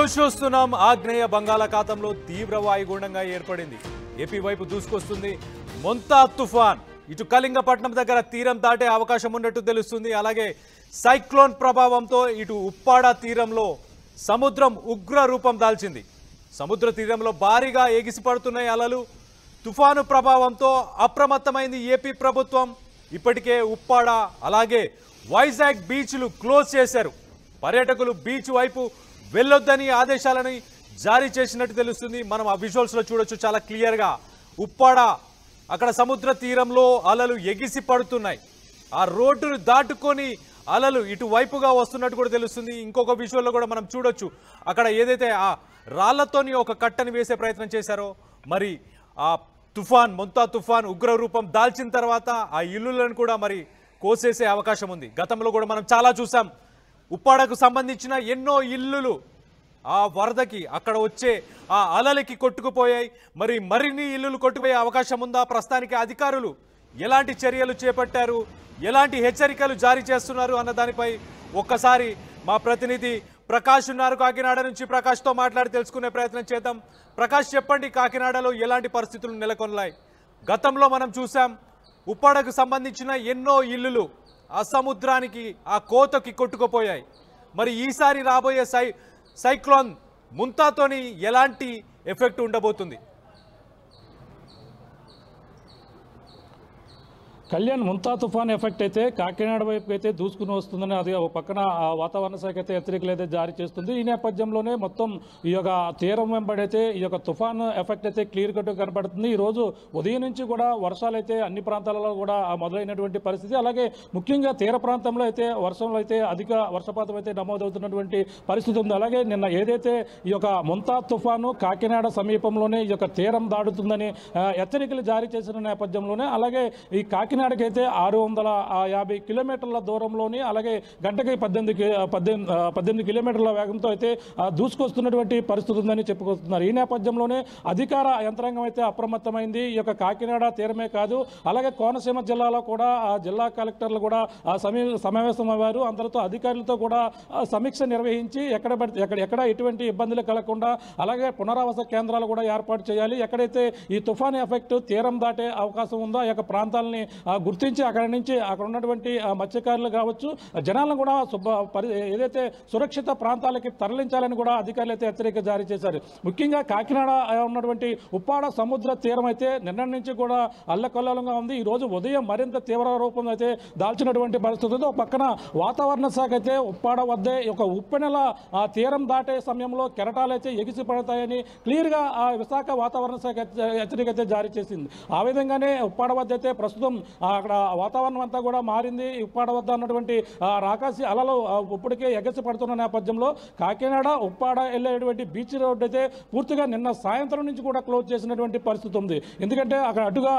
News చూస్తున్నాం. ఆగ్నేయ బంగాళాఖాతంలో తీవ్ర వాయుగుండంగా ఏర్పడింది. ఏపీ వైపు దూసుకొస్తుంది మొంతా తుఫాన్. ఇటు కళింగపట్నం దగ్గర తీరం దాటే అవకాశం ఉన్నట్టు తెలుస్తుంది. అలాగే సైక్లోన్ ప్రభావంతో ఇటు ఉప్పాడ తీరంలో సముద్రం ఉగ్ర రూపం దాల్చింది. సముద్ర తీరంలో భారీగా ఎగిసిపడుతున్నాయి అలలు. తుఫాను ప్రభావంతో అప్రమత్తమైంది ఏపీ ప్రభుత్వం. ఇప్పటికే ఉప్పాడ అలాగే వైజాగ్ బీచ్లు క్లోజ్ చేశారు. పర్యాటకులు బీచ్ వైపు వెళ్ళొద్దని ఆదేశాలని జారీ చేసినట్టు తెలుస్తుంది. మనం ఆ విజువల్స్లో చూడొచ్చు చాలా క్లియర్గా. ఉప్పాడ అక్కడ సముద్ర తీరంలో అలలు ఎగిసి పడుతున్నాయి. ఆ రోడ్డును దాటుకొని అలలు ఇటువైపుగా వస్తున్నట్టు కూడా తెలుస్తుంది. ఇంకొక విజువల్లో కూడా మనం చూడొచ్చు. అక్కడ ఏదైతే ఆ రాళ్లతోని ఒక కట్టని వేసే ప్రయత్నం చేశారో, మరి ఆ తుఫాన్ మొంతా తుఫాన్ ఉగ్ర రూపం దాల్చిన తర్వాత ఆ ఇల్లులను కూడా మరి కోసేసే అవకాశం ఉంది. గతంలో కూడా మనం చాలా చూసాం. ఉప్పాడకు సంబంధించిన ఎన్నో ఇల్లులు ఆ వరదకి అక్కడ వచ్చే ఆ అలలకి కొట్టుకుపోయాయి. మరి మరిన్ని ఇల్లులు కొట్టుకుపోయే అవకాశం ఉందా? ప్రస్తుతానికి అధికారులు ఎలాంటి చర్యలు చేపట్టారు, ఎలాంటి హెచ్చరికలు జారీ చేస్తున్నారు అన్న దానిపై ఒక్కసారి మా ప్రతినిధి ప్రకాష్ ఉన్నారు కాకినాడ నుంచి. ప్రకాష్తో మాట్లాడి తెలుసుకునే ప్రయత్నం చేద్దాం. ప్రకాష్, చెప్పండి, కాకినాడలో ఎలాంటి పరిస్థితులు నెలకొన్నాయి? గతంలో మనం చూసాం ఉప్పాడకు సంబంధించిన ఎన్నో ఇల్లులు ఆ సముద్రానికి ఆ కోతకి కొట్టుకుపోయాయి. మరి ఈసారి రాబోయే సైక్లోన్ ముంతాతోని ఎలాంటి ఎఫెక్ట్ ఉండబోతుంది? కళ్యాణ్, ముంతా తుఫాన్ ఎఫెక్ట్ అయితే కాకినాడ వైపు అయితే దూసుకుని వస్తుందని అది ఒక పక్కన వాతావరణ శాఖ అయితే హెచ్చరికలు అయితే జారీ చేస్తుంది. ఈ నేపథ్యంలోనే మొత్తం ఈ యొక్క తీరం వెంబడైతే ఈ యొక్క తుఫాన్ ఎఫెక్ట్ అయితే క్లియర్ కట్ కనపడుతుంది. ఈరోజు ఉదయం నుంచి కూడా వర్షాలు అయితే అన్ని ప్రాంతాలలో కూడా మొదలైనటువంటి పరిస్థితి. అలాగే ముఖ్యంగా తీర ప్రాంతంలో అయితే వర్షంలో అయితే అధిక వర్షపాతం అయితే నమోదవుతున్నటువంటి పరిస్థితి ఉంది. అలాగే నిన్న ఏదైతే ఈ యొక్క ముంతా తుఫాను కాకినాడ సమీపంలోనే ఈ యొక్క తీరం దాడుతుందని హెచ్చరికలు జారీ చేసిన నేపథ్యంలోనే అలాగే ఈ కాకినాడకైతే 650 కిలోమీటర్ల దూరంలోని అలాగే గంటకి 18 కిలోమీటర్ల వేగంతో అయితే దూసుకొస్తున్నటువంటి పరిస్థితి ఉందని చెప్పుకొస్తున్నారు. ఈ నేపథ్యంలోనే అధికార యంత్రాంగం అయితే అప్రమత్తమైంది. ఈ యొక్క కాకినాడ తీరమే కాదు, అలాగే కోనసీమ జిల్లాలో కూడా జిల్లా కలెక్టర్లు కూడా సమావేశం అయ్యారు. అందరితో అధికారులతో కూడా సమీక్ష నిర్వహించి ఎక్కడ ఎటువంటి ఇబ్బందులు కలగకుండా అలాగే పునరావాస కేంద్రాలు కూడా ఏర్పాటు చేయాలి. ఎక్కడైతే ఈ తుఫాన్ ఎఫెక్ట్ తీరం దాటే అవకాశం ఉందో ఆ యొక్క ప్రాంతాలని గుర్తించి అక్కడ ఉన్నటువంటి మత్స్యకారులు కావచ్చు జనాలను కూడా ఏదైతే సురక్షిత ప్రాంతాలకి తరలించాలని కూడా అధికారులు అయితే హెచ్చరిక జారీ చేశారు. ముఖ్యంగా కాకినాడ ఉన్నటువంటి ఉప్పాడ సముద్ర తీరం అయితే నిన్న నుంచి కూడా అల్లకల్లోలంగా ఉంది. ఈ రోజు ఉదయం మరింత తీవ్ర రూపం అయితే దాల్చినటువంటి పరిస్థితి ఉంది. ఒక పక్కన వాతావరణ శాఖ అయితే ఉప్పాడ వద్దే ఒక ఉప్పెనెల తీరం దాటే సమయంలో కెరటాలు అయితే ఎగిసి పడతాయని క్లియర్గా విశాఖ వాతావరణ శాఖ హెచ్చరిక అయితే జారీ చేసింది. ఆ విధంగానే ఉప్పాడ వద్ద అయితే ప్రస్తుతం అక్కడ వాతావరణం అంతా కూడా మారింది. ఉప్పాడ వద్ద ఉన్నటువంటి రాకాసి అలలు ఇప్పటికే ఎగసి పడుతున్న నేపథ్యంలో కాకినాడ ఉప్పాడ వెళ్ళేటువంటి బీచ్ రోడ్ అయితే పూర్తిగా నిన్న సాయంత్రం నుంచి కూడా క్లోజ్ చేసినటువంటి పరిస్థితి ఉంది. ఎందుకంటే అక్కడ అటుగా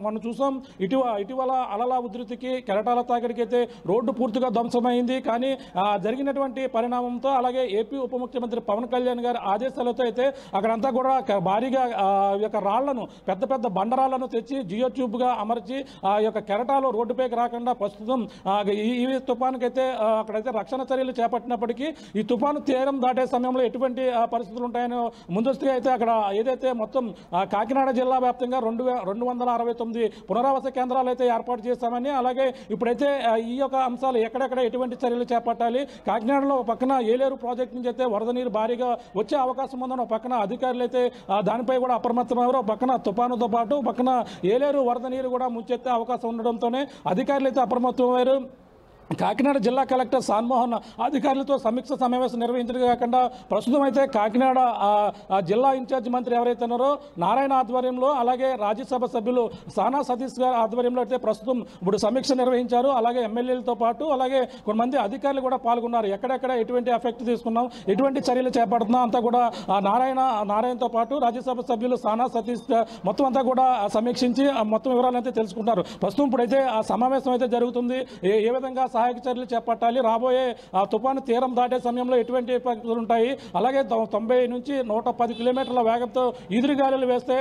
మనం చూసాం ఇటీవల అలల ఉధృతికి కెరటాల తాకిడికి అయితే రోడ్డు పూర్తిగా ధ్వంసమైంది. కానీ జరిగినటువంటి పరిణామంతో అలాగే ఏపీ ఉప ముఖ్యమంత్రి పవన్ కళ్యాణ్ గారి ఆదేశాలతో అయితే అక్కడంతా కూడా భారీగా యొక్క రాళ్లను పెద్ద బండరాళ్లను తెచ్చి జియో ట్యూబ్గా అమర్చి ఆ యొక్క కెరటాలు రోడ్డుపైకి రాకుండా ప్రస్తుతం ఈ తుఫానుకి అయితే అక్కడైతే రక్షణ చర్యలు చేపట్టినప్పటికీ ఈ తుఫాను తీరం దాటే సమయంలో ఎటువంటి పరిస్థితులు ఉంటాయని ముందస్తుగా అయితే అక్కడ ఏదైతే మొత్తం కాకినాడ జిల్లా వ్యాప్తంగా 269 పునరావాస కేంద్రాలు అయితే ఏర్పాటు చేశామని అలాగే ఇప్పుడైతే ఈ యొక్క అంశాలు ఎక్కడెక్కడ ఎటువంటి చర్యలు చేపట్టాలి, కాకినాడలో పక్కన ఏలేరు ప్రాజెక్టు నుంచి అయితే వరద నీరు భారీగా వచ్చే అవకాశం ఉందని ఒక పక్కన అధికారులు అయితే దానిపై కూడా అప్రమత్తమయ్యారు. పక్కన తుఫానుతో పాటు పక్కన ఏలేరు వరద నీరు కూడా ముంచెత్తే అవకాశం ఉండడంతోనే అధికారులు అయితే అప్రమత్తమయ్యారు. కాకినాడ జిల్లా కలెక్టర్ సాన్మోహన్ అధికారులతో సమీక్ష సమావేశం నిర్వహించడం కాకుండా ప్రస్తుతం అయితే కాకినాడ జిల్లా ఇన్ఛార్జ్ మంత్రి ఎవరైతే ఉన్నారో నారాయణ ఆధ్వర్యంలో అలాగే రాజ్యసభ సభ్యులు సానా సతీష్ గారి ఆధ్వర్యంలో అయితే ప్రస్తుతం ఇప్పుడు సమీక్ష నిర్వహించారు. అలాగే ఎమ్మెల్యేలతో పాటు అలాగే కొంతమంది అధికారులు కూడా పాల్గొన్నారు. ఎక్కడెక్కడ ఎటువంటి ఎఫెక్ట్ తీసుకున్నాం, ఎటువంటి చర్యలు చేపడుతున్నాం అంతా కూడా నారాయణతో పాటు రాజ్యసభ సభ్యులు సానా సతీష్ మొత్తం అంతా కూడా సమీక్షించి మొత్తం వివరాలు అయితే తెలుసుకుంటారు. ప్రస్తుతం ఇప్పుడైతే ఆ సమావేశం అయితే జరుగుతుంది. ఏ విధంగా సహాయక చర్యలు చేపట్టాలి, రాబోయే తుఫాను తీరం దాటే సమయంలో ఎటువంటి పరిస్థితులు ఉంటాయి, అలాగే 90 నుంచి 110 కిలోమీటర్ల వేగంతో ఈదురుగాలులు వేస్తే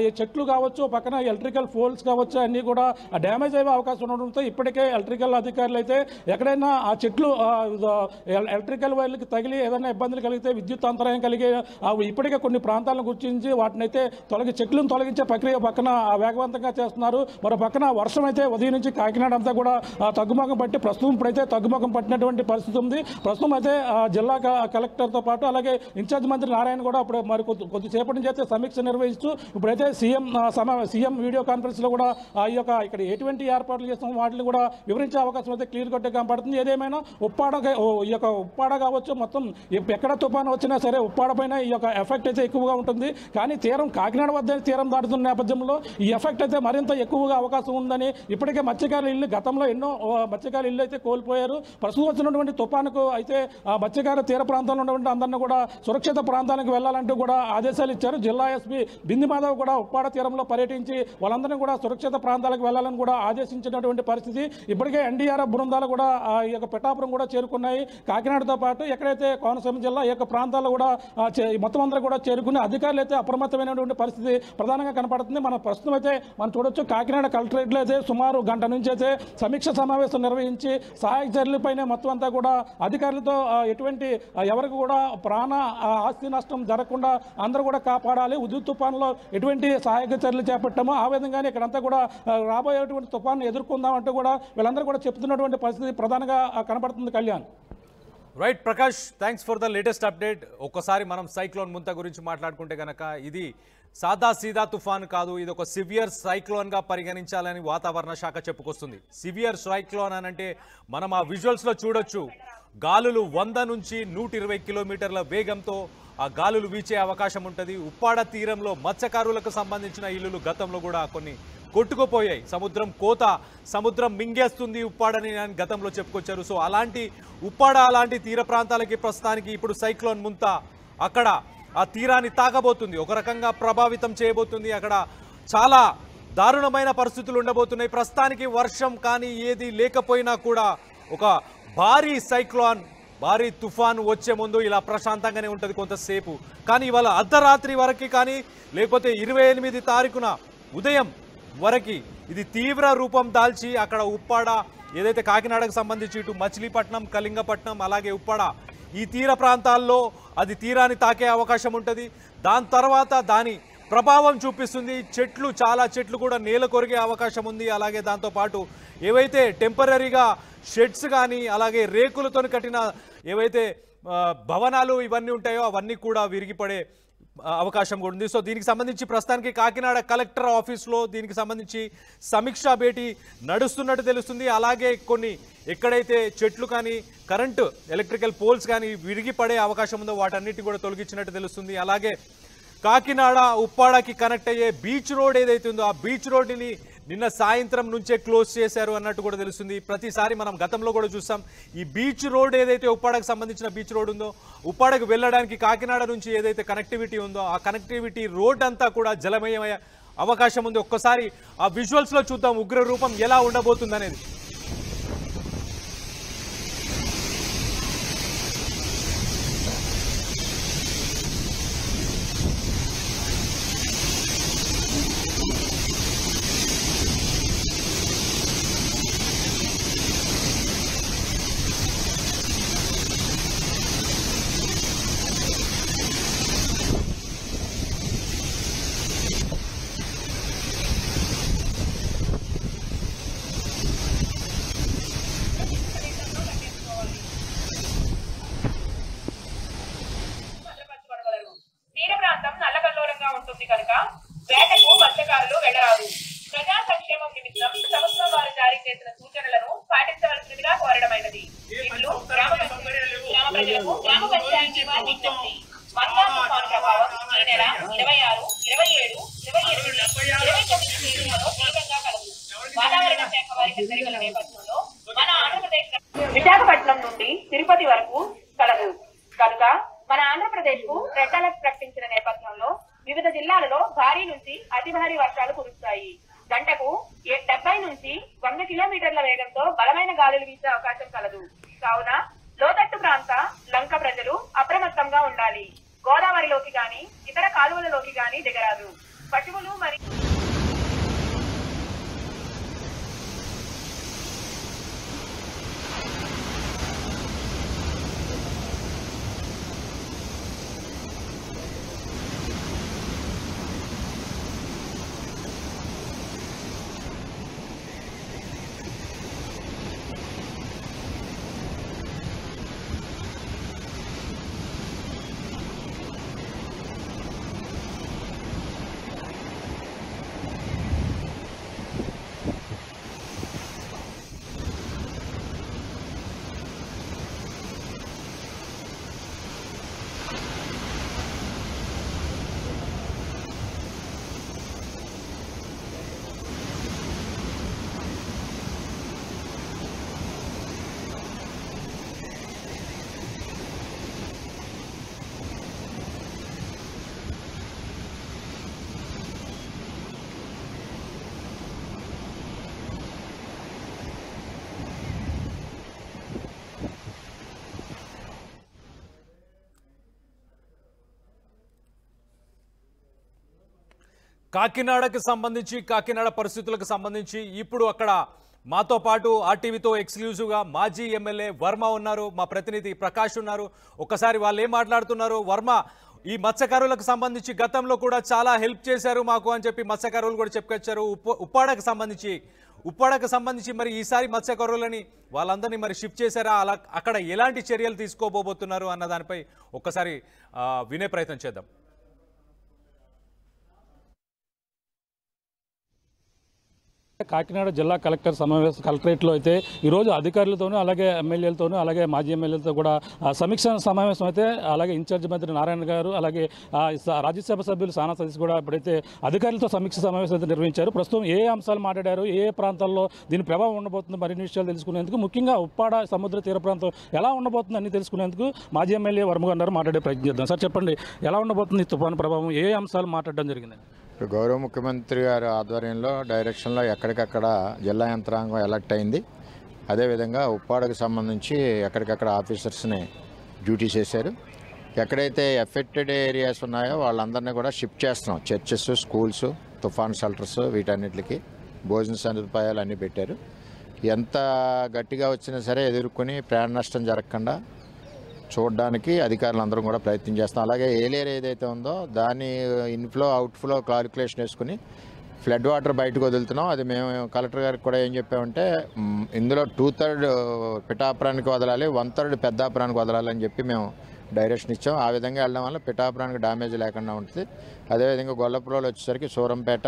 ఈ చెట్లు కావచ్చు, పక్కన ఎలక్ట్రికల్ పోల్స్ కావచ్చు, అన్నీ కూడా డ్యామేజ్ అయ్యే అవకాశం ఉండడంతో ఇప్పటికే ఎలక్ట్రికల్ అధికారులు అయితే ఎక్కడైనా ఆ చెట్లు ఎలక్ట్రికల్ వైర్లకు తగిలి ఏదైనా ఇబ్బందులు కలిగితే, విద్యుత్ అంతరాయం కలిగి ఇప్పటికే కొన్ని ప్రాంతాలను గుర్తించి వాటిని అయితే చెట్లను తొలగించే ప్రక్రియ పక్కన వేగవంతంగా చేస్తున్నారు. మరో పక్కన వర్షం అయితే ఉదయం నుంచి కాకినాడ అంతా కూడా తగ్గుముఖం పట్టి ప్రస్తుతం ఇప్పుడైతే తగ్గుముఖం పట్టినటువంటి పరిస్థితి ఉంది. ప్రస్తుతం అయితే జిల్లా కలెక్టర్తో పాటు అలాగే ఇన్ఛార్జ్ మంత్రి నారాయణ కూడా ఇప్పుడు మరి కొద్దిసేపటి నుంచి అయితే సమీక్ష నిర్వహిస్తూ ఇప్పుడైతే సీఎం వీడియో కాన్ఫరెన్స్లో కూడా ఈ యొక్క ఇక్కడ ఎటువంటి ఏర్పాట్లు చేస్తాం వాటిని కూడా వివరించే అవకాశం అయితే క్లియర్ కట్గా కనపడుతుంది. ఏదేమైనా ఈ యొక్క ఉప్పాడ కావచ్చు, మొత్తం ఎక్కడ తుఫాను వచ్చినా సరే ఉప్పాడ పైన ఈ యొక్క ఎఫెక్ట్ అయితే ఎక్కువగా ఉంటుంది. కానీ కాకినాడ వద్ద తీరం దాటుతున్న నేపథ్యంలో ఈ ఎఫెక్ట్ అయితే మరింత ఎక్కువగా అవకాశం ఉందని ఇప్పటికే మత్స్యకారుల ఇల్లు గతంలో ఎన్నో మత్స్యకారుల ఇల్లు అయితే కోల్పోయారు. ప్రస్తుతం వచ్చినటువంటి తుఫానుకు అయితే మత్స్యకార తీర ప్రాంతంలో ఉన్నటువంటి అందరినీ కూడా సురక్షిత ప్రాంతానికి వెళ్లాలంటూ కూడా ఆదేశాలు ఇచ్చారు. జిల్లా ఎస్పీ బింది మాధవ్ కూడా ఉప్పాడ తీరంలో పర్యటించి వాళ్ళందరినీ కూడా సురక్షిత ప్రాంతాలకు వెళ్లాలని కూడా ఆదేశించినటువంటి పరిస్థితి. ఇప్పటికే ఎన్డీఆర్ఎఫ్ బృందాలు కూడా ఈ యొక్క పిఠాపురం కూడా చేరుకున్నాయి. కాకినాడతో పాటు ఎక్కడైతే కోనసీమ జిల్లా ఈ యొక్క ప్రాంతాల్లో కూడా మొత్తం అందరూ కూడా చేరుకుని అధికారులు అయితే అప్రమత్తమైనటువంటి పరిస్థితి ప్రధానంగా కనపడుతుంది. మన ప్రస్తుతం అయితే మనం చూడొచ్చు, కాకినాడ కలెక్టరేట్లో అయితే సుమారు గంట నుంచి అయితే సమీక్ష సమావేశం నిర్వహించి సహాయక చర్యలపైనే మొత్తం అంతా కూడా అధికారులతో ఎటువంటి ఎవరికి కూడా ప్రాణ ఆస్తి నష్టం జరగకుండా అందరూ కూడా కాపాడాలి, ఉధృతి తుఫాన్లో ఎటువంటి సహాయక చర్యలు చేపట్టామో ఆ విధంగానే ఇక్కడంతా కూడా రాబోయేటువంటి తుఫాను ఎదుర్కొందామంటూ కూడా వీళ్ళందరూ కూడా చెప్తున్నటువంటి పరిస్థితి ప్రధానంగా కనపడుతుంది. Kalyan. Right Prakash, thanks for the latest update. ఒక్కసారి మనం సైక్లోన్ ముంత గురించి మాట్లాడుకుంటే కనుక ఇది సాదా సీదా తుఫాన్ కాదు, ఇది ఒక సివియర్ సైక్లోన్గా పరిగణించాలని వాతావరణ శాఖ చెప్పుకొస్తుంది. సివియర్ సైక్లోన్ అని అంటే మనం ఆ విజువల్స్లో చూడొచ్చు, గాలులు 100 నుంచి 120 కిలోమీటర్ల వేగంతో ఆ గాలులు వీచే అవకాశం ఉంటుంది. ఉప్పాడ తీరంలో మత్స్యకారులకు సంబంధించిన ఇల్లులు గతంలో కూడా కొన్ని కొట్టుకుపోయాయి. సముద్రం మింగేస్తుంది ఉప్పాడని గతంలో చెప్పుకొచ్చారు. సో అలాంటి ఉప్పాడ అలాంటి తీర ప్రాంతాలకి ప్రస్తుతానికి ఇప్పుడు సైక్లోన్ ముంత అక్కడ ఆ తీరాన్ని తాకబోతుంది, ఒక రకంగా ప్రభావితం చేయబోతుంది. అక్కడ చాలా దారుణమైన పరిస్థితులు ఉండబోతున్నాయి. ప్రస్తుతానికి వర్షం కానీ ఏది లేకపోయినా కూడా ఒక భారీ తుఫాను వచ్చే ముందు ఇలా ప్రశాంతంగానే ఉంటుంది కొంతసేపు. కానీ ఇవాళ అర్ధరాత్రి వరకు కానీ లేకపోతే 28 తారీఖున ఉదయం వరకు ఇది తీవ్ర రూపం దాల్చి అక్కడ ఉప్పాడ ఏదైతే కాకినాడకు సంబంధించి ఇటు మచిలీపట్నం, కళింగపట్నం అలాగే ఉప్పాడ ఈ తీర ప్రాంతాల్లో అది తీరాన్ని తాకే అవకాశం ఉంటుంది. దాని తర్వాత దాని ప్రభావం చూపిస్తుంది. చాలా చెట్లు కూడా నేల కొరిగే అవకాశం ఉంది. అలాగే దాంతోపాటు ఏవైతే టెంపరీగా షెడ్స్ కానీ అలాగే రేకులతో కట్టిన ఏవైతే భవనాలు ఇవన్నీ ఉంటాయో అవన్నీ కూడా విరిగిపడే అవకాశం కూడా ఉంది. సో దీనికి సంబంధించి ప్రస్తుతానికి కాకినాడ కలెక్టర్ ఆఫీస్లో దీనికి సంబంధించి సమీక్షా భేటీ నడుస్తున్నట్టు తెలుస్తుంది. అలాగే కొన్ని ఎక్కడైతే చెట్లు కానీ కరెంటు ఎలక్ట్రికల్ పోల్స్ కానీ విరిగిపడే అవకాశం ఉందో వాటన్నిటిని కూడా తొలగించినట్టు తెలుస్తుంది. అలాగే కాకినాడ ఉప్పాడకి కనెక్ట్ అయ్యే బీచ్ రోడ్ ఏదైతే ఉందో ఆ బీచ్ రోడ్ని నిన్న సాయంత్రం నుంచే క్లోజ్ చేశారు అన్నట్టు కూడా తెలుస్తుంది. ప్రతిసారి మనం గతంలో కూడా చూసాం, ఈ బీచ్ రోడ్ ఏదైతే ఉప్పాడకు సంబంధించిన బీచ్ రోడ్ ఉందో ఉప్పాడకు వెళ్ళడానికి కాకినాడ నుంచి ఏదైతే కనెక్టివిటీ ఉందో ఆ కనెక్టివిటీ రోడ్ అంతా కూడా జలమయమయ్యే అవకాశం ఉంది. ఒక్కసారి ఆ విజువల్స్లో చూద్దాం ఉగ్ర రూపం ఎలా ఉండబోతుంది అనేది. వేటకు మత్స్యకారులు వెళ్లరాదు. ప్రజా సంక్షేమం నిమిత్తం ప్రభుత్వం వారు జారీ చేసిన సూచనలను పాటించవలసిందిగా కోరడమైనది. ఇట్లు గ్రామ ప్రజలకు గ్రామ పంచాయతీ వారి విజ్ఞప్తి. మందా తుఫాను ప్రభావం ఈ నెల 26, 27, 28, 29 తేదీలలో తీవ్రంగా కలదు. వాతావరణ శాఖ వారి హెచ్చరికల నేపథ్యంలో మన ఆంధ్రప్రదేశ్ విశాఖపట్నం నుండి తిరుపతి వరకు కలదు. కనుక మన ఆంధ్రప్రదేశ్ కు రెడ్ అలర్ట్ ప్రకటించిన నేపథ్యంలో వివిధ జిల్లాలలో భారీ నుంచి అతి భారీ వర్షాలు కురుస్తాయి. గంటకు 70 నుంచి 100 కిలోమీటర్ల వేగంతో బలమైన గాలులు వీచే అవకాశం కలదు. కావున లోతట్టు ప్రాంత లంక ప్రజలు అప్రమత్తంగా ఉండాలి. గోదావరిలోకి గాని ఇతర కాలువలలోకి గాని దిగరాదు. పశువులు మరియు కాకినాడకి సంబంధించి కాకినాడ పరిస్థితులకు సంబంధించి ఇప్పుడు అక్కడ మాతో పాటు ఆర్టీవీతో ఎక్స్క్లూజివ్గా మాజీ ఎమ్మెల్యే వర్మ ఉన్నారు, మా ప్రతినిధి ప్రకాష్ ఉన్నారు. ఒక్కసారి వాళ్ళు ఏం మాట్లాడుతున్నారు. వర్మ, ఈ మత్స్యకారులకు సంబంధించి గతంలో కూడా చాలా హెల్ప్ చేశారు మాకు అని చెప్పి మత్స్యకారులు కూడా చెప్పుకొచ్చారు. ఉప్పాడకు సంబంధించి మరి ఈసారి మత్స్యకారులని వాళ్ళందరినీ మరి షిఫ్ట్ చేశారా, అలా అక్కడ ఎలాంటి చర్యలు తీసుకోబోతున్నారు అన్న దానిపై ఒక్కసారి వినే ప్రయత్నం చేద్దాం. కాకినాడ జిల్లా కలెక్టరేట్లో అయితే ఈరోజు అధికారులతోనూ అలాగే ఎమ్మెల్యేలతోనూ అలాగే మాజీ ఎమ్మెల్యేలతో కూడా సమీక్ష సమావేశం అయితే అలాగే ఇన్ఛార్జ్ మంత్రి నారాయణ గారు అలాగే రాజ్యసభ సభ్యులు సానా సతీష్ కూడా ఇప్పుడైతే అధికారులతో సమీక్ష సమావేశం అయితే నిర్వహించారు. ప్రస్తుతం ఏ అంశాలు మాట్లాడారు, ఏ ప్రాంతాల్లో దీని ప్రభావం ఉండబోతుంది మరిన్ని విషయాలు తెలుసుకునేందుకు, ముఖ్యంగా ఉప్పాడ సముద్ర తీర ప్రాంతం ఎలా ఉండబోతుంది అన్ని తెలుసుకునేందుకు మాజీ ఎమ్మెల్యే వర్మ గారు మాట్లాడే ప్రయత్నం చేద్దాం. సార్ చెప్పండి, ఎలా ఉండబోతుంది తుఫాను ప్రభావం, ఏ అంశాలు మాట్లాడడం జరిగింది? గౌరవ ముఖ్యమంత్రి గారి ఆధ్వర్యంలో డైరెక్షన్లో ఎక్కడికక్కడ జిల్లా యంత్రాంగం ఎలక్ట్ అయింది. అదేవిధంగా ఉప్పాడకు సంబంధించి ఎక్కడికక్కడ ఆఫీసర్స్ని డ్యూటీ చేశారు. ఎక్కడైతే ఎఫెక్టెడ్ ఏరియాస్ ఉన్నాయో వాళ్ళందరినీ కూడా షిఫ్ట్ చేస్తున్నాం. చర్చెస్, స్కూల్స్, తుఫాన్ షెల్టర్స్, వీటన్నిటికి భోజన సదుపాయాలు అన్నీ పెట్టారు. ఎంత గట్టిగా వచ్చినా సరే ఎదుర్కొని ప్రాణ నష్టం జరగకుండా చూడడానికి అధికారులు అందరం కూడా ప్రయత్నం చేస్తాం. అలాగే ఏలేరు ఏదైతే ఉందో దాని ఇన్ఫ్లో అవుట్ఫ్లో కాలిక్యులేషన్ వేసుకుని ఫ్లడ్ వాటర్ బయటకు వదులుతున్నాం. అది మేము కలెక్టర్ గారికి కూడా ఏం చెప్పామంటే ఇందులో 2/3 పిఠాపురానికి వదలాలి, 1/3 పెద్దాపురానికి వదలాలని చెప్పి మేము డైరెక్షన్ ఇచ్చాం. ఆ విధంగా వెళ్ళడం వల్ల పిఠాపురానికి డ్యామేజ్ లేకుండా ఉంటుంది. అదేవిధంగా గొల్లపురంలో వచ్చేసరికి సూరంపేట,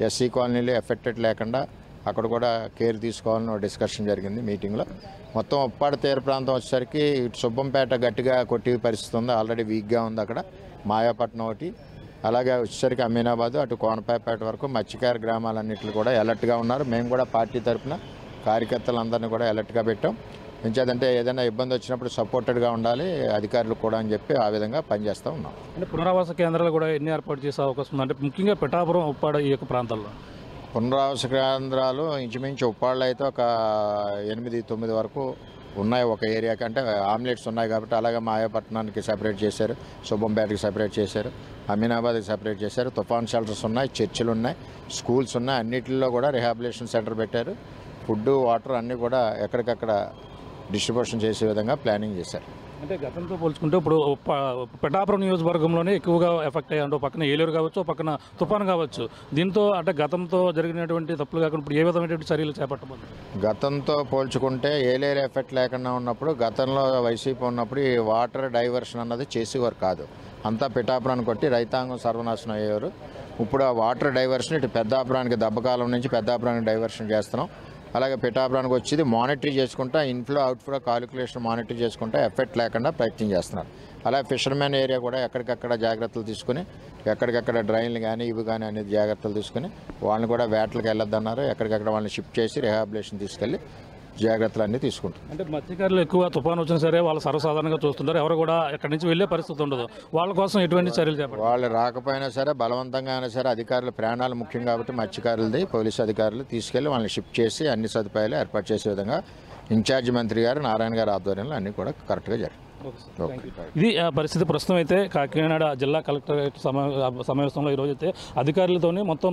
ఎస్సీ కాలనీలు ఎఫెక్టెడ్ లేకుండా అక్కడ కూడా కేర్ తీసుకోవాలని డిస్కషన్ జరిగింది మీటింగ్లో. మొత్తం ఉప్పాడ తీర ప్రాంతం వచ్చేసరికి ఇటు సుబ్బంపేట గట్టిగా కొట్టి పరిస్థితి ఉంది, ఆల్రెడీ వీక్గా ఉంది అక్కడ. మాయాపట్నం ఒకటి, అలాగే వచ్చేసరికి అమీనాబాద్, అటు కోనపాయపేట వరకు మత్స్యకార గ్రామాలన్నింటిలో కూడా అలర్ట్గా ఉన్నారు. మేము కూడా పార్టీ తరఫున కార్యకర్తలందరినీ కూడా అలర్ట్గా పెట్టాం. ఎంచేదంటే ఏదైనా ఇబ్బంది వచ్చినప్పుడు సపోర్టెడ్గా ఉండాలి అధికారులు కూడా అని చెప్పి ఆ విధంగా పనిచేస్తూ ఉన్నాం. అంటే పునరావాస కేంద్రాలు కూడా ఎన్ని ఏర్పాటు చేసే అవకాశం ఉంది? అంటే ముఖ్యంగా పిఠాపురం, ఉప్పాడ ఈ యొక్క ప్రాంతాల్లో పునరావాస కేంద్రాలు ఇంచుమించు ఉప్పాడలో అయితే ఒక 8-9 వరకు ఉన్నాయి ఒక ఏరియాకి. అంటే ఆమ్లెట్స్ ఉన్నాయి కాబట్టి. అలాగే మాయాపట్నానికి సెపరేట్ చేశారు, సుబ్బంపేటకి సెపరేట్ చేశారు, అమీనాబాద్కి సెపరేట్ చేశారు. తుఫాన్ షెల్టర్స్ ఉన్నాయి, చర్చిలు ఉన్నాయి, స్కూల్స్ ఉన్నాయి. అన్నిటిలో కూడా రిహాబిలిటేషన్ సెంటర్ పెట్టారు. ఫుడ్, వాటర్ అన్నీ కూడా ఎక్కడికక్కడ డిస్ట్రిబ్యూషన్ చేసే విధంగా ప్లానింగ్ చేశారు. అంటే గతంతో పోల్చుకుంటే ఇప్పుడు పిఠాపురం నియోజకవర్గంలోనే ఎక్కువగా ఎఫెక్ట్ అయ్యారు. పక్కన ఏలూరు కావచ్చు, పక్కన తుఫాను కావచ్చు. దీంతో అంటే గతంతో జరిగినటువంటి తప్పులు కాకుండా ఇప్పుడు ఏ విధమైనటువంటి చర్యలు చేపట్టబోతుంది? గతంతో పోల్చుకుంటే ఏలేరు ఎఫెక్ట్ లేకుండా ఉన్నప్పుడు, గతంలో వైసీపీ ఉన్నప్పుడు ఈ వాటర్ డైవర్షన్ అన్నది చేసేవారు కాదు. అంతా పిఠాపురాన్ని కొట్టి రైతాంగం సర్వనాశనం అయ్యేవారు. ఇప్పుడు ఆ వాటర్ డైవర్షన్ ఇటు పెద్దాపురానికి, దెబ్బకాలం నుంచి పెద్దాపురానికి డైవర్షన్ చేస్తున్నాం. అలాగే పిఠాపురానికి వచ్చేది మానిటర్ చేసుకుంటా, ఇన్ఫ్లో అవుట్ఫ్లో కాలిక్యులేషన్ మానిటర్ చేసుకుంటా ఎఫెక్ట్ లేకుండా ప్రయత్నం చేస్తున్నారు. అలాగే ఫిషర్మెన్ ఏరియా కూడా ఎక్కడికక్కడ జాగ్రత్తలు తీసుకుని, ఎక్కడికక్కడ డ్రైన్లు కానీ ఇవి కానీ అనేది జాగ్రత్తలు తీసుకుని వాళ్ళని కూడా వేటలకు వెళ్ళొద్దన్నారు. ఎక్కడికక్కడ వాళ్ళని షిఫ్ట్ చేసి రిహాబిలిటేషన్ తీసుకెళ్ళి జాగ్రత్తలన్నీ తీసుకుంటుంది. అంటే మత్స్యకారులు ఎక్కువ తుఫాను వచ్చినా సరే వాళ్ళు సర్వసాధారణంగా చూస్తుంటారు, ఎవరు కూడా ఎక్కడి నుంచి వెళ్ళే పరిస్థితి ఉండదు. వాళ్ళ కోసం ఎటువంటి చర్యలు చేపట్టారు? వాళ్ళు రాకపోయినా సరే బలవంతంగా అయినా సరే అధికారుల ప్రాణాలు ముఖ్యం కాబట్టి మత్స్యకారులది పోలీసు అధికారులు తీసుకెళ్లి వాళ్ళని షిఫ్ట్ చేసి అన్ని సదుపాయాలు ఏర్పాటు చేసే విధంగా ఇన్ఛార్జి మంత్రి గారు నారాయణ గారి ఆధ్వర్యంలో అన్నీ కూడా కరెక్ట్గా జరిగాయి. ఇది పరిస్థితి. ప్రస్తుతం అయితే కాకినాడ జిల్లా కలెక్టరేట్ సమావేశంలో ఈరోజు అయితే అధికారులతోని మొత్తం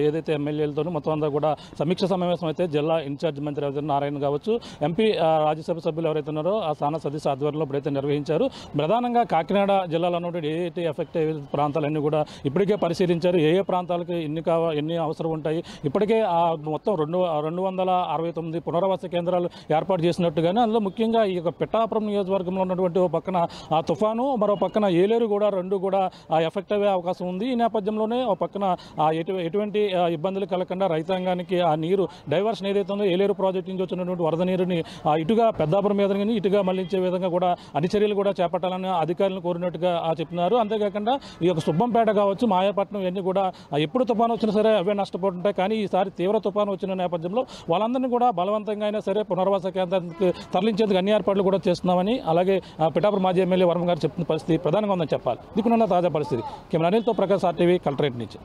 ఏదైతే ఎమ్మెల్యేలతోని మొత్తం అంతా కూడా సమీక్ష సమావేశం అయితే జిల్లా ఇన్ఛార్జ్ మంత్రి ఎవరైతే నారాయణ కావచ్చు, ఎంపీ రాజ్యసభ సభ్యులు ఎవరైతే ఉన్నారో ఆ స్థాన సతీష్ ఆధ్వర్యంలో ఇప్పుడైతే నిర్వహించారు. ప్రధానంగా కాకినాడ జిల్లాలో ఉన్నటువంటి ఏ ఎఫెక్ట్ అయ్యే ప్రాంతాలన్నీ కూడా ఇప్పటికే పరిశీలించారు. ఏ ప్రాంతాలకు ఎన్ని అవసరం ఉంటాయి, ఇప్పటికే మొత్తం 269 పునరావాస కేంద్రాలు ఏర్పాటు చేసినట్టుగానే అందులో ముఖ్యంగా ఈ యొక్క పిఠాపురం నియోజకవర్గంలో ఉన్నటువంటి ఓ పక్కన ఆ తుఫాను, మరో పక్కన ఏలేరు కూడా రెండు కూడా ఎఫెక్ట్ అయ్యే అవకాశం ఉంది. ఈ నేపథ్యంలోనే ఒక పక్కన ఎటువంటి ఇబ్బందులు కలగకుండా రైతాంగానికి ఆ నీరు డైవర్షన్ ఏదైతే ఉందో ఏలేరు ప్రాజెక్టు నుంచి వచ్చినటువంటి వరద నీరుని ఇటుగా పెద్దాపురం మీద కానీ ఇటుగా మళ్లించే విధంగా కూడా అన్ని చర్యలు కూడా చేపట్టాలని అధికారులను కోరినట్టుగా చెప్తున్నారు. అంతేకాకుండా ఈ యొక్క సుబ్బంపేట కావచ్చు, మాయాపట్నం ఇవన్నీ కూడా ఎప్పుడు తుఫాను వచ్చినా సరే అవే నష్టపోతుంటాయి. కానీ ఈసారి తీవ్ర తుఫాను వచ్చిన నేపథ్యంలో వాళ్ళందరినీ కూడా బలవంతంగా అయినా సరే పునర్వాస కేంద్రానికి తరలించేందుకు అన్ని ఏర్పాట్లు కూడా చేస్తున్నామని అలాగే పిఠాపురం మాజీ ఎమ్మెల్యే వర్మ గారు చెప్తున్న పరిస్థితి ప్రధానంగా ఉందని చెప్పాలి. దిక్కునున్న తాజా పరిస్థితి. కెమెరా అనిల్తో ప్రకాష్ RTV కలెక్టరేట్ నుంచి.